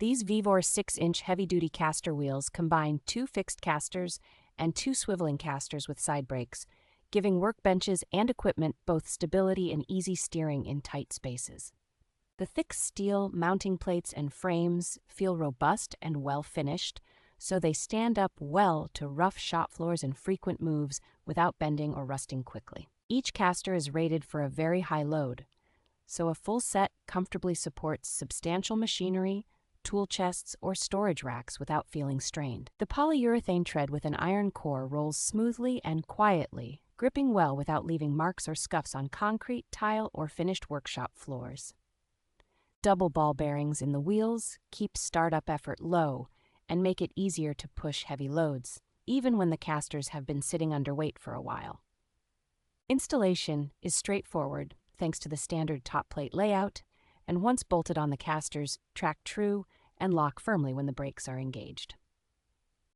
These VEVOR 6-inch heavy-duty caster wheels combine 2 fixed casters and 2 swiveling casters with side brakes, giving workbenches and equipment both stability and easy steering in tight spaces. The thick steel mounting plates and frames feel robust and well-finished, so they stand up well to rough shop floors and frequent moves without bending or rusting quickly. Each caster is rated for a very high load, so a full set comfortably supports substantial machinery, tool chests, or storage racks without feeling strained. The polyurethane tread with an iron core rolls smoothly and quietly, gripping well without leaving marks or scuffs on concrete, tile, or finished workshop floors. Double ball bearings in the wheels keep startup effort low and make it easier to push heavy loads, even when the casters have been sitting under weight for a while. Installation is straightforward thanks to the standard top plate layout, and once bolted on the casters, track true and lock firmly when the brakes are engaged.